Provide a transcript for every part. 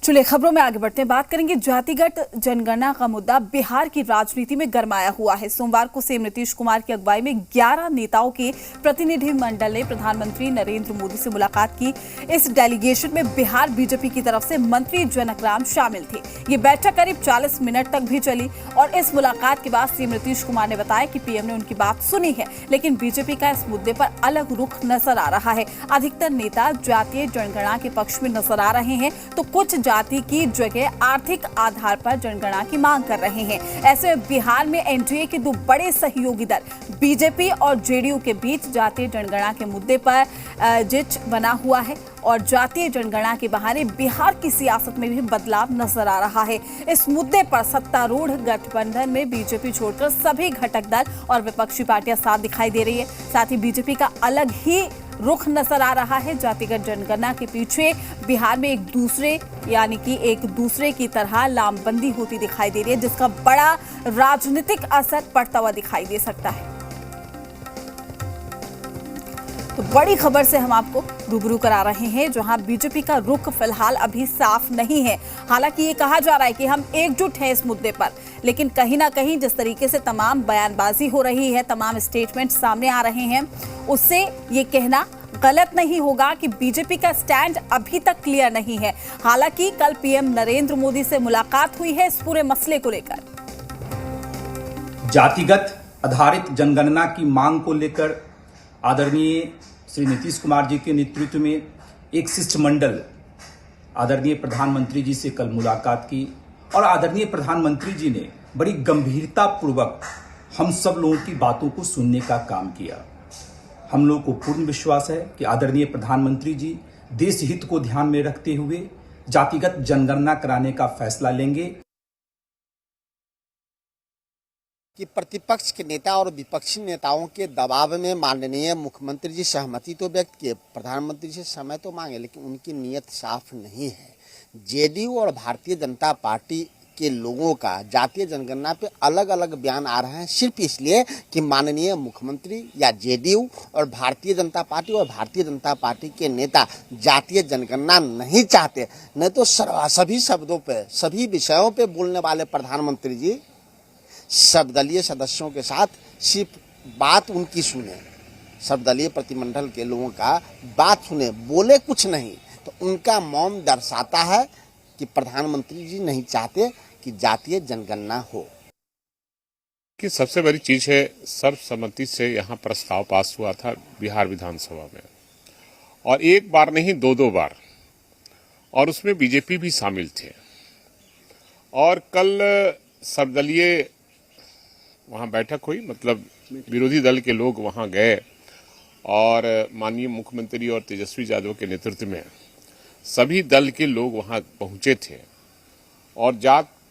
चलिए खबरों में आगे बढ़ते हैं। बात करेंगे जातिगत जनगणना का मुद्दा बिहार की राजनीति में गरमाया हुआ है। सोमवार को सीएम नीतीश कुमार की अगुवाई में 11 नेताओं के प्रतिनिधिमंडल ने प्रधानमंत्री नरेंद्र मोदी से मुलाकात की। इस डेलीगेशन में बिहार बीजेपी की तरफ से मंत्री जनक राम शामिल थे। ये बैठक करीब 40 मिनट तक भी चली और इस मुलाकात के बाद सीएम नीतीश कुमार ने बताया कि पीएम ने उनकी बात सुनी है, लेकिन बीजेपी का इस मुद्दे पर अलग रुख नजर आ रहा है। अधिकतर नेता जातीय जनगणना के पक्ष में नजर आ रहे हैं, तो कुछ जाति की जगह आर्थिक आधार पर जनगणना की मांग कर रहे हैं। ऐसे में बिहार में एनडीए के दो बड़े सहयोगी दल बीजेपी और जेडीयू के बीच जातीय जनगणना के मुद्दे पर जिच बना हुआ है और जातीय जनगणना के बहाने बिहार की सियासत में भी बदलाव नजर आ रहा है। इस मुद्दे पर सत्तारूढ़ गठबंधन में बीजेपी छोड़कर सभी घटक दल और विपक्षी पार्टियां साथ दिखाई दे रही है। साथ ही बीजेपी का अलग ही रुख नजर आ रहा है। जातिगत जनगणना के पीछे बिहार में एक दूसरे की तरह लामबंदी होती दिखाई दे रही है, जिसका बड़ा राजनीतिक असर पड़ता हुआ दिखाई दे सकता है। तो बड़ी खबर से हम आपको रूबरू करा रहे हैं, जहां बीजेपी का रुख फिलहाल अभी साफ नहीं है। हालांकि ये कहा जा रहा है कि हम एकजुट हैं इस मुद्दे पर, लेकिन कहीं ना कहीं जिस तरीके से तमाम बयानबाजी हो रही है, तमाम स्टेटमेंट सामने आ रहे हैं, उससे ये कहना गलत नहीं होगा कि बीजेपी का स्टैंड अभी तक क्लियर नहीं है। हालांकि कल पीएम नरेंद्र मोदी से मुलाकात हुई है इस पूरे मसले को लेकर। जातिगत आधारित जनगणना की मांग को लेकर आदरणीय श्री नीतीश कुमार जी के नेतृत्व में एक शिष्टमंडल आदरणीय प्रधानमंत्री जी से कल मुलाकात की और आदरणीय प्रधानमंत्री जी ने बड़ी गंभीरता पूर्वक हम सब लोगों की बातों को सुनने का काम किया। हम लोगों को पूर्ण विश्वास है कि आदरणीय प्रधानमंत्री जी देश हित को ध्यान में रखते हुए जातिगत जनगणना कराने का फैसला लेंगे। कि प्रतिपक्ष के नेता और विपक्षी नेताओं के दबाव में माननीय मुख्यमंत्री जी सहमति तो व्यक्त किए, प्रधानमंत्री से समय तो मांगे, लेकिन उनकी नीयत साफ नहीं है। जेडीयू और भारतीय जनता पार्टी के लोगों का जातीय जनगणना पे अलग अलग बयान आ रहे हैं, सिर्फ इसलिए कि माननीय मुख्यमंत्री या जेडीयू और भारतीय जनता पार्टी के नेता जातीय जनगणना नहीं चाहते। नहीं तो सभी शब्दों पे, सभी विषयों पे बोलने वाले प्रधानमंत्री जी सर्वदलीय सदस्यों के साथ सिर्फ बात उनकी सुने, सर्वदलीय प्रतिनिधिमंडल के लोगों का बात सुने, बोले कुछ नहीं। तो उनका मौन दर्शाता है कि प्रधानमंत्री जी नहीं चाहते कि जातीय जनगणना हो। कि सबसे बड़ी चीज है, सर्वसम्मति से यहाँ प्रस्ताव पास हुआ था बिहार विधानसभा में, और एक बार नहीं दो बार, और उसमें बीजेपी भी शामिल थे। और कल सर्वदलीय वहाँ बैठक हुई, मतलब विरोधी दल के लोग वहाँ गए और माननीय मुख्यमंत्री और तेजस्वी यादव के नेतृत्व में सभी दल के लोग वहाँ पहुँचे थे और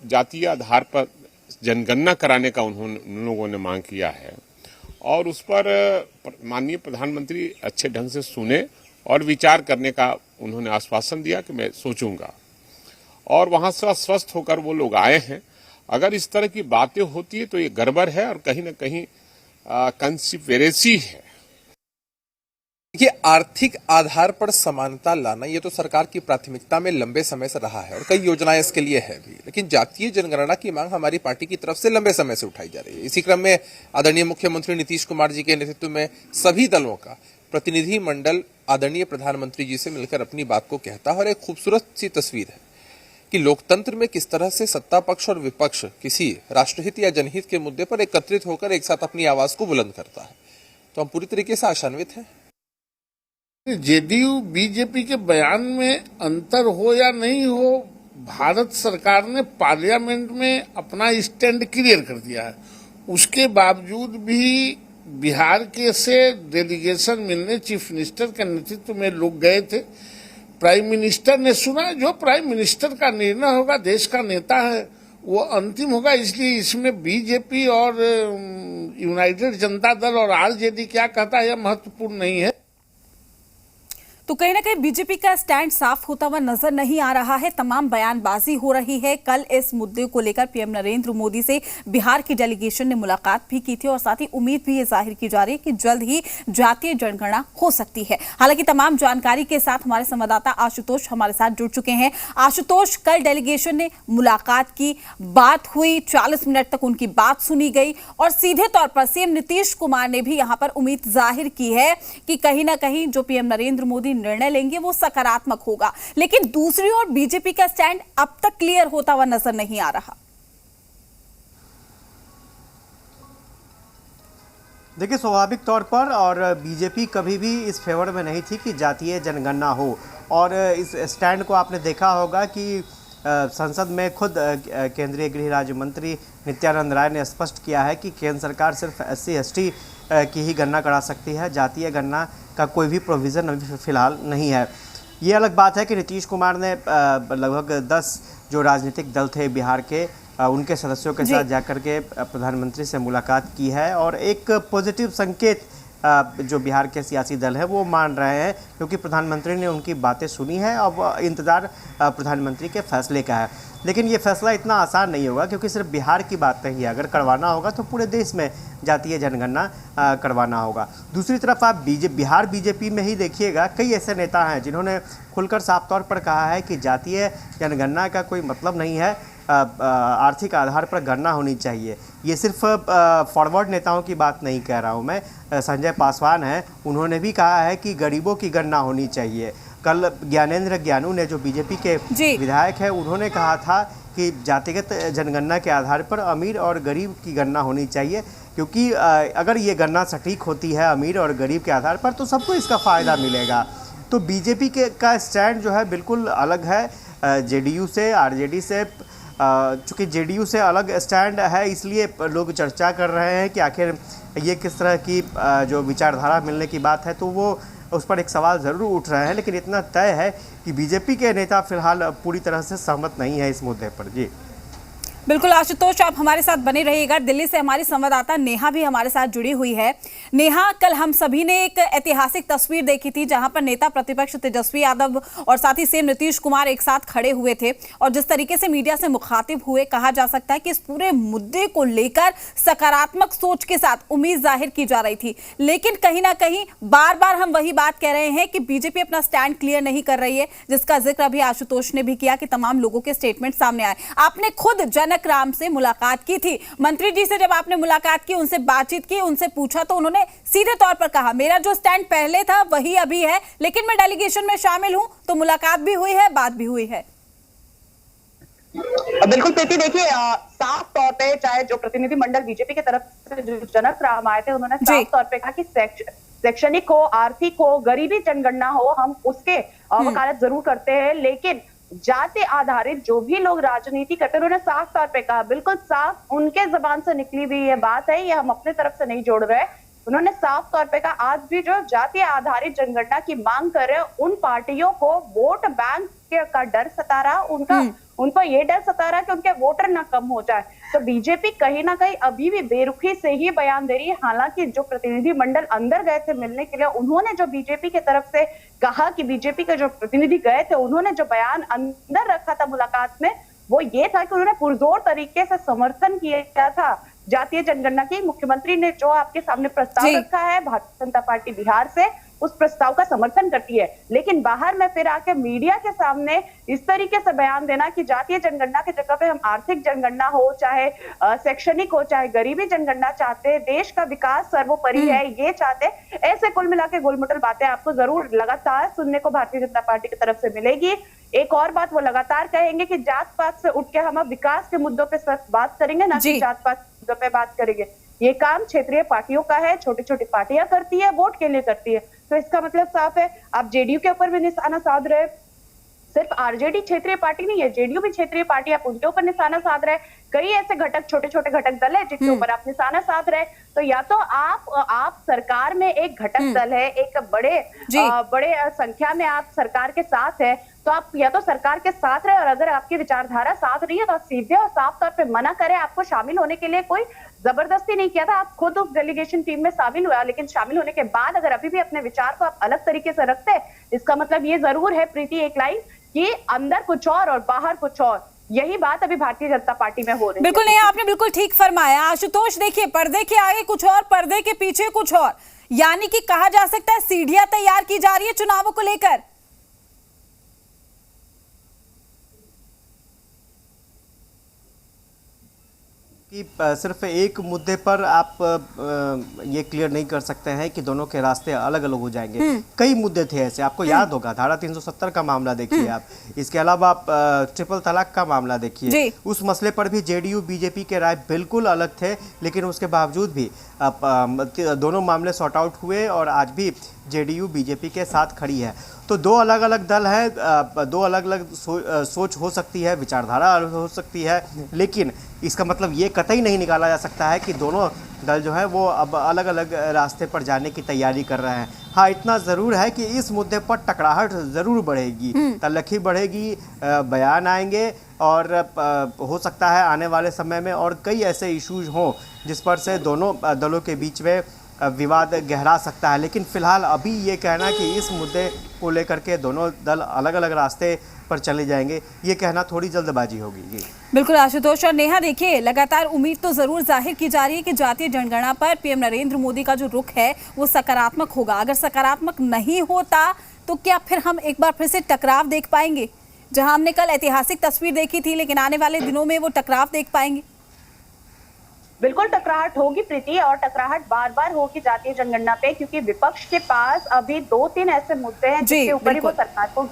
जातीय आधार पर जनगणना कराने का उन लोगों ने मांग किया है। और उस पर माननीय प्रधानमंत्री अच्छे ढंग से सुने और विचार करने का उन्होंने आश्वासन दिया कि मैं सोचूंगा। और वहाँ से स्वस्थ होकर वो लोग आए हैं। अगर इस तरह की बातें होती है तो ये गड़बड़ है और कहीं ना कहीं कंस्पिरेसी है। देखिए, आर्थिक आधार पर समानता लाना ये तो सरकार की प्राथमिकता में लंबे समय से रहा है और कई योजनाएं इसके लिए है भी, लेकिन जातीय जनगणना की मांग हमारी पार्टी की तरफ से लंबे समय से उठाई जा रही है। इसी क्रम में आदरणीय मुख्यमंत्री नीतीश कुमार जी के नेतृत्व में सभी दलों का प्रतिनिधि मंडल आदरणीय प्रधानमंत्री जी से मिलकर अपनी बात को कहता है। और एक खूबसूरत सी तस्वीर है कि लोकतंत्र में किस तरह से सत्ता पक्ष और विपक्ष किसी राष्ट्रहित या जनहित के मुद्दे पर एकत्रित होकर एक साथ अपनी आवाज को बुलंद करता है। तो हम पूरी तरीके से आशान्वित हैं। जेडीयू बीजेपी के बयान में अंतर हो या नहीं हो, भारत सरकार ने पार्लियामेंट में अपना स्टैंड क्लियर कर दिया है। उसके बावजूद भी बिहार के से डेलीगेशन मिलने चीफ मिनिस्टर के नेतृत्व में लोग गए थे। प्राइम मिनिस्टर ने सुना, जो प्राइम मिनिस्टर का निर्णय होगा, देश का नेता है, वो अंतिम होगा। इसलिए इसमें बीजेपी और यूनाइटेड जनता दल और आरजेडी क्या कहता है यह महत्वपूर्ण नहीं है। तो कहीं ना कहीं बीजेपी का स्टैंड साफ होता हुआ नजर नहीं आ रहा है। तमाम बयानबाजी हो रही है। कल इस मुद्दे को लेकर पीएम नरेंद्र मोदी से बिहार की डेलीगेशन ने मुलाकात भी की थी और साथ ही उम्मीद भी ये जाहिर की जा रही है कि जल्द ही जातीय जनगणना हो सकती है। हालांकि तमाम जानकारी के साथ हमारे संवाददाता आशुतोष हमारे साथ जुड़ चुके हैं। आशुतोष, कल डेलीगेशन ने मुलाकात की, बात हुई, 40 मिनट तक उनकी बात सुनी गई और सीधे तौर पर सीएम नीतीश कुमार ने भी यहां पर उम्मीद जाहिर की है कि कहीं ना कहीं जो पीएम नरेंद्र मोदी निर्णय लेंगे वो सकारात्मक होगा। लेकिन दूसरी ओर बीजेपी का स्टैंड अब तक क्लियर होता हुआ नजर नहीं आ रहा। देखिए, स्वाभाविक तौर पर और बीजेपी कभी भी इस फेवर में नहीं थी कि जातीय जनगणना हो। और इस स्टैंड को आपने देखा होगा कि संसद में खुद केंद्रीय गृह राज्य मंत्री नित्यानंद राय ने स्पष्ट किया है कि केंद्र सरकार सिर्फ SC/ST की ही गणना करा सकती है, जातीय गणना का कोई भी प्रोविज़न अभी फिलहाल नहीं है। ये अलग बात है कि नीतीश कुमार ने लगभग 10 जो राजनीतिक दल थे बिहार के, उनके सदस्यों के साथ जाकर के प्रधानमंत्री से मुलाकात की है और एक पॉजिटिव संकेत जो बिहार के सियासी दल है वो मान रहे हैं, क्योंकि प्रधानमंत्री ने उनकी बातें सुनी है। अब इंतज़ार प्रधानमंत्री के फैसले का है। लेकिन ये फैसला इतना आसान नहीं होगा, क्योंकि सिर्फ बिहार की बात नहीं है। अगर करवाना होगा तो पूरे देश में जातीय जनगणना करवाना होगा। दूसरी तरफ आप बिहार बीजेपी में ही देखिएगा, कई ऐसे नेता हैं जिन्होंने खुलकर साफ तौर पर कहा है कि जातीय जनगणना का कोई मतलब नहीं है, आर्थिक आधार पर गणना होनी चाहिए। ये सिर्फ फॉरवर्ड नेताओं की बात नहीं कह रहा हूँ मैं। संजय पासवान हैं, उन्होंने भी कहा है कि गरीबों की गणना होनी चाहिए। कल ज्ञानेंद्र ज्ञानू ने, जो बीजेपी के विधायक हैं, उन्होंने कहा था कि जातिगत जनगणना के आधार पर अमीर और गरीब की गणना होनी चाहिए, क्योंकि अगर ये गणना सटीक होती है अमीर और गरीब के आधार पर तो सबको इसका फ़ायदा मिलेगा। तो बीजेपी का स्टैंड जो है बिल्कुल अलग है JDU से, RJD से। चूँकि JDU से अलग स्टैंड है, इसलिए लोग चर्चा कर रहे हैं कि आखिर ये किस तरह की जो विचारधारा मिलने की बात है, तो वो उस पर एक सवाल ज़रूर उठ रहे हैं। लेकिन इतना तय है कि बीजेपी के नेता फिलहाल पूरी तरह से सहमत नहीं है इस मुद्दे पर। जी बिल्कुल आशुतोष, आप हमारे साथ बने रहिएगा। दिल्ली से हमारी संवाददाता नेहा भी हमारे साथ जुड़ी हुई है। नेहा, कल हम सभी ने एक ऐतिहासिक तस्वीर देखी थी जहां पर नेता प्रतिपक्ष तेजस्वी यादव और साथ ही सीएम नीतीश कुमार एक साथ खड़े हुए थे और जिस तरीके से मीडिया से मुखातिब हुए, कहा जा सकता है कि इस पूरे मुद्दे को लेकर सकारात्मक सोच के साथ उम्मीद जाहिर की जा रही थी। लेकिन कहीं ना कहीं बार बार हम वही बात कह रहे हैं कि बीजेपी अपना स्टैंड क्लियर नहीं कर रही है, जिसका जिक्र अभी आशुतोष ने भी किया कि तमाम लोगों के स्टेटमेंट सामने आए। आपने खुद जनक राम से मुलाकात की थी, मंत्री जी से जब आपने मुलाकात की, उनसे बातचीत की, उनसे पूछा तो उन्होंने सीधे तौर पर कहा मेरा जो स्टैंड पहले था वही अभी है, लेकिन मैं डेलीगेशन में शामिल हूं। तो मुलाकात भी हुई है, बात भी हुई है। बिल्कुल प्रीति, देखिए साफ तौर पे चाहे जो प्रतिनिधि मंडल बीजेपी की तरफ से जो जनक राम आए थे, उन्होंने साफ तौर पे कहा कि शैक्षणिक हो, आर्थिक हो, गरीबी जनगणना हो, हम उसके वकालत जरूर करते हैं, लेकिन जाति आधारित जो भी लोग राजनीति करते हैं, उन्होंने साफ तौर पे कहा, बिल्कुल साफ उनके जबान से निकली हुई ये बात है, ये हम अपने तरफ से नहीं जोड़ रहे। उन्होंने साफ तौर पे कहा आज भी जो जाति आधारित जनगणना की मांग कर रहे हैं, उन पार्टियों को वोट बैंक का डर सता रहा, उनको ये डर सता रहा कि उनके वोटर ना कम हो जाए। तो बीजेपी कहीं ना कहीं अभी भी बेरुखी से ही बयान दे रही है। हालांकि जो प्रतिनिधि मंडल अंदर गए थे मिलने के लिए, उन्होंने जो बीजेपी की तरफ से कहा कि बीजेपी के जो प्रतिनिधि गए थे, उन्होंने जो बयान अंदर रखा था मुलाकात में, वो ये था कि उन्होंने पुरजोर तरीके से समर्थन किया था जातीय जनगणना की। मुख्यमंत्री ने जो आपके सामने प्रस्ताव रखा है, भारतीय जनता पार्टी बिहार से उस प्रस्ताव का समर्थन करती है, लेकिन बाहर में फिर आके मीडिया के सामने इस तरीके से बयान देना कि जातीय जनगणना की जगह पे हम आर्थिक जनगणना हो, चाहे शैक्षणिक हो, चाहे गरीबी जनगणना चाहते, देश का विकास सर्वोपरि है ये चाहते, ऐसे कुल मिला के गोलमटोल बातें आपको जरूर लगातार सुनने को भारतीय जनता पार्टी की तरफ से मिलेगी। एक और बात वो लगातार कहेंगे कि जात पात से उठ के हम अब विकास के मुद्दों पे बात करेंगे, ना कि जात पात मुद्दों पे बात करेंगे। ये काम क्षेत्रीय पार्टियों का है, छोटी छोटी पार्टियां करती है, वोट के लिए करती है। तो इसका मतलब साफ है, आप JDU के ऊपर भी निशाना साध रहे, सिर्फ RJD क्षेत्रीय पार्टी नहीं है, JDU भी क्षेत्रीय पार्टी, आप उनके ऊपर निशाना साध रहे। कई ऐसे घटक, छोटे छोटे घटक दल है जिनके ऊपर आप निशाना साध रहे। तो या तो आप सरकार में एक घटक दल है, एक बड़े संख्या में आप सरकार के साथ है, तो आप या तो सरकार के साथ रहे, और अगर आपकी विचारधारा साथ रही है तो आप सीधे और साफ तौर पे मना करें। आपको शामिल होने के लिए कोई जबरदस्ती नहीं किया था, आप खुद उस डेलीगेशन टीम में शामिल हुआ, लेकिन शामिल होने के बाद अगर अभी भी अपने विचार को आप अलग तरीके से रखते हैं, इसका मतलब ये जरूर है प्रीति एक लाइन कि अंदर कुछ और बाहर कुछ और। यही बात अभी भारतीय जनता पार्टी में हो रही है। बिल्कुल नहीं, आपने बिल्कुल ठीक फरमाया आशुतोष। देखिए, पर्दे के आगे कुछ और, पर्दे के पीछे कुछ और, यानी कि कहा जा सकता है सीढ़ियां तैयार की जा रही है चुनावों को लेकर। कि सिर्फ एक मुद्दे पर आप ये क्लियर नहीं कर सकते हैं कि दोनों के रास्ते अलग अलग हो जाएंगे। कई मुद्दे थे ऐसे, आपको याद होगा धारा 370 का मामला देखिए आप, इसके अलावा आप ट्रिपल तलाक का मामला देखिए, उस मसले पर भी जेडीयू बीजेपी के राय बिल्कुल अलग थे, लेकिन उसके बावजूद भी दोनों मामले सॉर्ट आउट हुए और आज भी जेडीयू बीजेपी के साथ खड़ी है। तो दो अलग अलग दल है, दो अलग अलग सोच हो सकती है, विचारधारा हो सकती है, लेकिन इसका मतलब ये कतई नहीं निकाला जा सकता है कि दोनों दल जो है वो अब अलग अलग रास्ते पर जाने की तैयारी कर रहे हैं। हाँ, इतना ज़रूर है कि इस मुद्दे पर टकराहट ज़रूर बढ़ेगी, तल्लखी बढ़ेगी, बयान आएंगे और हो सकता है आने वाले समय में और कई ऐसे इश्यूज हों जिस पर से दोनों दलों के बीच में विवाद गहरा सकता है। लेकिन फिलहाल अभी ये कहना कि इस मुद्दे को लेकर के दोनों दल अलग अलग रास्ते पर चले जाएंगे, ये कहना थोड़ी जल्दबाजी होगी। जी बिल्कुल आशुतोष और नेहा, देखिए लगातार उम्मीद तो जरूर जाहिर की जा रही है कि जातीय जनगणना पर पीएम नरेंद्र मोदी का जो रुख है वो सकारात्मक होगा। अगर सकारात्मक नहीं होता तो क्या फिर हम एक बार फिर से टकराव देख पाएंगे? जहां हमने कल ऐतिहासिक तस्वीर देखी थी, लेकिन आने वाले दिनों में वो टकराव देख पाएंगे? बिल्कुल टकराहट होगी प्रीति, और टकराहट बार बार होगी जातीय जनगणना पे, क्योंकि विपक्ष के पास अभी 2-3 ऐसे मुद्दे हैं जिसके ऊपर ही वो सरकार को।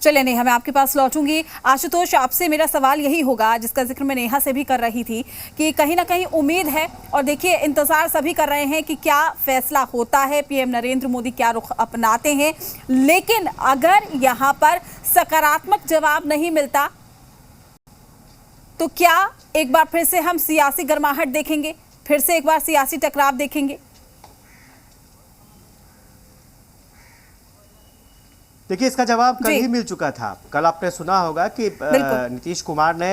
चलिए नेहा, मैं आपके पास लौटूंगी। आशुतोष, आपसे मेरा सवाल यही होगा जिसका जिक्र मैं नेहा से भी कर रही थी कि कहीं ना कहीं उम्मीद है, और देखिए इंतजार सभी कर रहे हैं कि क्या फैसला होता है, पीएम नरेंद्र मोदी क्या रुख अपनाते हैं, लेकिन अगर यहाँ पर सकारात्मक जवाब नहीं मिलता तो क्या एक बार फिर से हम सियासी गर्माहट देखेंगे, फिर से एक बार सियासी टकराव देखेंगे? देखिए, इसका जवाब कल ही मिल चुका था। कल आपने सुना होगा कि नीतीश कुमार ने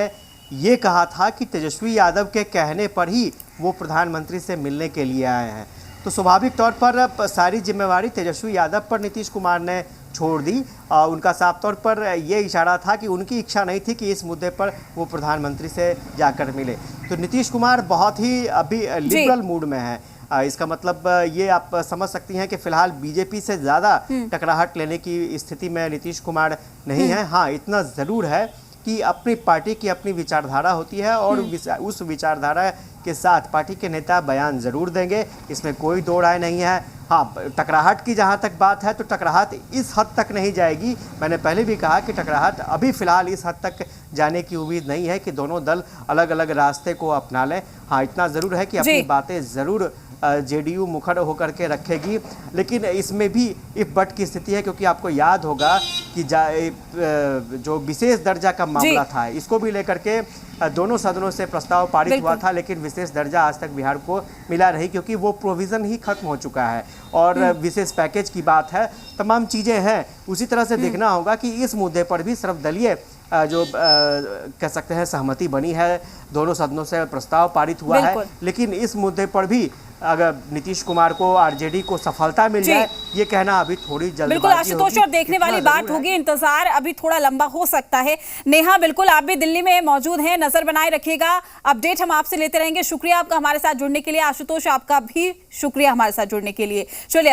ये कहा था कि तेजस्वी यादव के कहने पर ही वो प्रधानमंत्री से मिलने के लिए आए हैं। तो स्वाभाविक तौर पर सारी जिम्मेवारी तेजस्वी यादव पर नीतीश कुमार ने छोड़ दी। उनका साफ तौर पर ये इशारा था कि उनकी इच्छा नहीं थी कि इस मुद्दे पर वो प्रधानमंत्री से जाकर मिले। तो नीतीश कुमार बहुत ही अभी लिबरल मूड में है। इसका मतलब ये आप समझ सकती हैं कि फिलहाल बीजेपी से ज़्यादा टकराहट लेने की स्थिति में नीतीश कुमार नहीं है। हाँ, इतना ज़रूर है कि अपनी पार्टी की अपनी विचारधारा होती है और उस विचारधारा के साथ पार्टी के नेता बयान ज़रूर देंगे, इसमें कोई दो राय नहीं है। हाँ, टकराहट की जहाँ तक बात है तो टकराहट इस हद तक नहीं जाएगी। मैंने पहले भी कहा कि टकराहट अभी फ़िलहाल इस हद तक जाने की उम्मीद नहीं है कि दोनों दल अलग अलग रास्ते को अपना लें। हाँ, इतना ज़रूर है कि अपनी बातें ज़रूर जेडीयू मुखर होकर के रखेगी, लेकिन इसमें भी इफ बट की स्थिति है, क्योंकि आपको याद होगा कि जो विशेष दर्जा का मामला था, इसको भी लेकर के दोनों सदनों से प्रस्ताव पारित हुआ था, लेकिन विशेष दर्जा आज तक बिहार को मिला नहीं, क्योंकि वो प्रोविज़न ही खत्म हो चुका है और विशेष पैकेज की बात है, तमाम चीज़ें हैं। उसी तरह से देखना होगा कि इस मुद्दे पर भी सर्वदलीय जो कह सकते हैं सहमति बनी है, दोनों सदनों से प्रस्ताव पारित हुआ है, लेकिन इस मुद्दे पर भी अगर नीतीश कुमार को, आरजेडी को सफलता मिल जाए, ये कहना अभी थोड़ी जल्दबाजी बिल्कुल आशुतोष, और देखने वाली बात होगी, इंतजार अभी थोड़ा लंबा हो सकता है। नेहा, बिल्कुल आप भी दिल्ली में मौजूद हैं, नजर बनाए रखिएगा, अपडेट हम आपसे लेते रहेंगे। शुक्रिया आपका हमारे साथ जुड़ने के लिए। आशुतोष, आपका भी शुक्रिया हमारे साथ जुड़ने के लिए। चलिए